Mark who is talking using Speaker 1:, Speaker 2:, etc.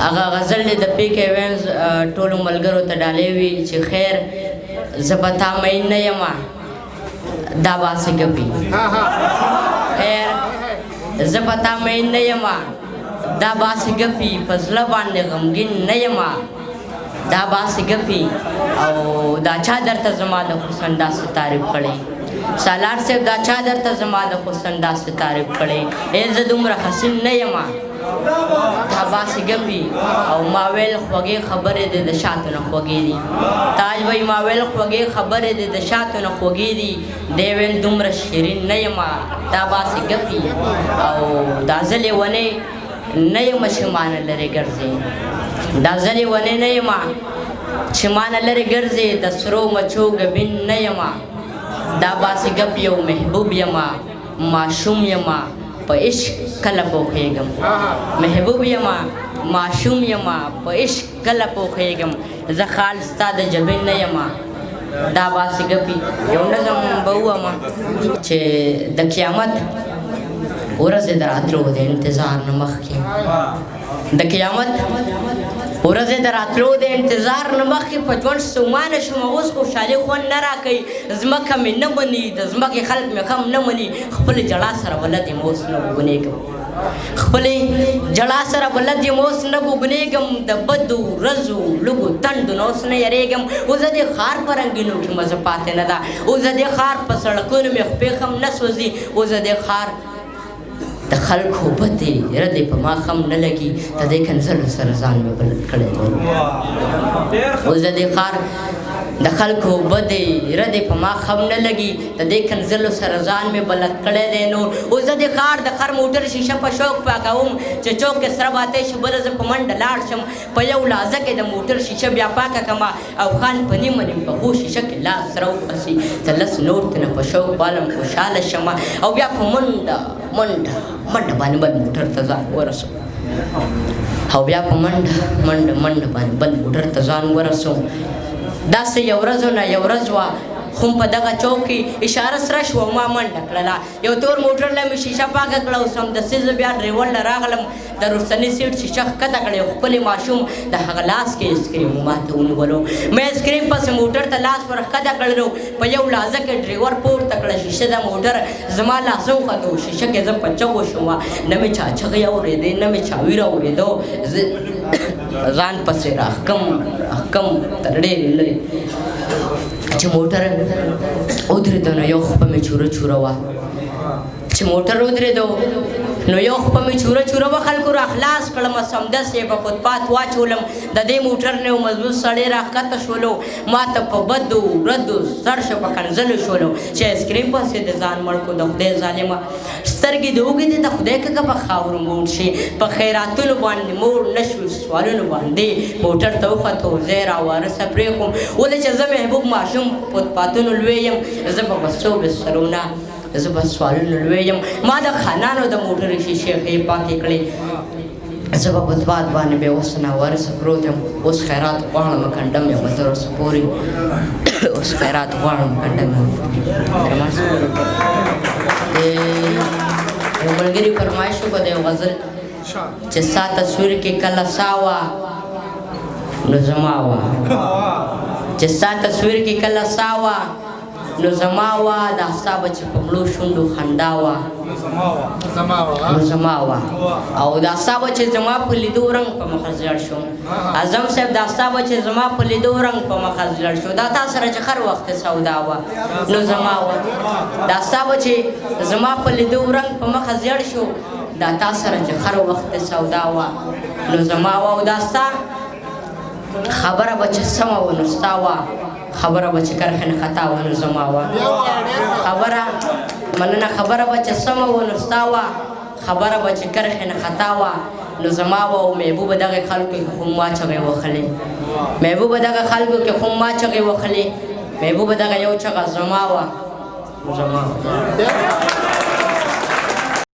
Speaker 1: هغه غزل دی د پی کې وینز ټولو ملګرو ته ډالۍ وي چې خیر زه په تا مین نه یم دا باسې ګپي خیر زه په تا مین نه یم دا باسې ګپي په زړه باندې غمګین نه یم دا باسې ګپي او دا چا درته زما د حسن داسې تعریف کړی سالار صاحب دا چا درته زما د حسن داسې تعریف کړی ای زه دومره حسین نه یم دا باسې ګپي او ما ویل خوږې خبرې دې د شاتو نه خوږې دي تاج وایي ما ویل خوږې خبرې دې د شاتو نه خوږې دي دی ویل دومره شیرین نه یم دا باسې ګپي او دا زه لیونی نه یم چې مانه لرې ګرځې دا زه لیونی نه یم چې مانه لرې ګرځې د سرو مچو ګبین نه یم دا باسې ګپ یو محبوب یم معشوم یم په عشق کله پوخېږم محبوب یم معشوم یم په عشق کله پوخېږم زه خال ستا د جبین نه یم دا باسې ګپي یو نظم به ووایم چې د قیامت ورځې د راتلو د انتظار نه مخکې د قیامت ورځې د راتلو د انتظار نه مخکې په ژوند ستومانه شوم اوس خوشحالي خوند نه راکوي ځمکه مې نه مني د ځمکې خلک مې هم نه مني خپلې ژړا سره بلد یم اوس نه بوګنېږم خپلې ژړا سره بلد یم اوس نه بوګنېږم د بدو ورځو لږو تندو نه اوس نه یریږم اوس د دې ښار په رنګینو کې مزه پاتې نه ده اوس د دې ښار په سړکونو مې خپې هم نه سوځي اوس د دې ښار د خلکو بدې ردې په ما هم نه لګي د دې کنځلو سره ځان مې بلد کړی دی اوس د دې ښار د خلکو بدې ردې په ما هم نه لګي د دې کنځلو سره ځان مې بلد کړی دی نو اوس د دې ښار د خر موټر شیشه په شوق پاکوم چې چوک کې سره باتی شي بله زه په منډه لاړ شم په یو لحظه کې د موټر شیشه بیا پاکه کړمه او خان په نیمه نیم پخو شیشه کې لاس راوباسي د لس نور تنه په شوق بالم خوشحاله شمه او بیا په منډه باندې بل موټر ته ځان ورسوم او بیا په منډه باندې بل موټر ته ځان ورسوم داسې یو ورځ نه یو ورځ وه خو په دغه چوک کې اشاره سره شوه ما منډه کړله یو تور موټر له مې شیشه پاکه کړه او سمدستي زه بیا ډریور له راغلم د رستني سیټ شیشه ښکته کړې یو ښکلی ماشوم د هغه لاس کې اسکریم ماته ونیولو مې اسکریم پسې موټر ته لاس ور ښکته کړلو په یو لحظه کې ډریور پورته کړه شیشه د موټر زما لاسه وختو شیشه کې زه په چغو شوم نه مې چا چغې اورېدې نه مې چا ویره اورېدو زه ځان پسې راښکم تر ډېرې لرې چې موټر ودرېدو نو یو خپه مې چوره وه چې موټر ودرېدو نو یو خپه مې چوره وه خلکو را خلاص کړم سمدستي یې په فوتپات واچولم د دې موټر نه یو مضبوط سړی راښکته شولو ما ته په بدو ردو سر شه په کنځلو شولو چې آیسکریم پسې د ځان مړ کړو د خدای ظالمه سترګې د اوږې دي د خدای کږه په خاورو موړ شي په خیراتونو باندې موړ نه شو سوالونو باندې موټر ته وختو زه یې راوارثه پرېښوم ولې چې زه محبوب ماشوم فوتپاتونو لوی یم زه به بسو بسترونه زه به سوالونو لوی یم ما د خانانو د موټر شیشې ښې پاکې کړې زه به فوتپات باندې بې اوس ناوارثه پروت یم اوس خیرات غواړم کنډم یم تر اوسه پورې اوس خیرات غواړم کنډم یم یو ملګري فرمایش وکړو د یو غزل چې ستا تصویر کې کله سا وه نو زما وه چې ستا تصویر کې کله سا وه نو زما وه دا ستا به چې په مړو شونډو خندا وه نو زما وه او دا ستا به چې زما په لیدو رنګ په مخه زیړ شو اعظم صاحب دا ستا به چې زما په لیدو رنګ په مخه زیړ شو دا تا سره چې هر وخت سودا وه نو زما وه دا ستا به چې زما په لیدو رنګ په مخه زیړ شو دا تا سره چې هر وخت سودا وه نو زما وه او دا ستا خبره به چې سمه وه نو ستا وه خبره به چې کرښې نه خطا وه نو زما وه مننه خبره به چې سمه وه نو ستا وه خبره به چې کرښې نه خطا وه نو زما وه او محبوبه دغې خلکو کې خو ما چغې وهلې محبوبه دغه خلکو کې خو ما چغې وهلې محبوبه دغه یو چغه زما وه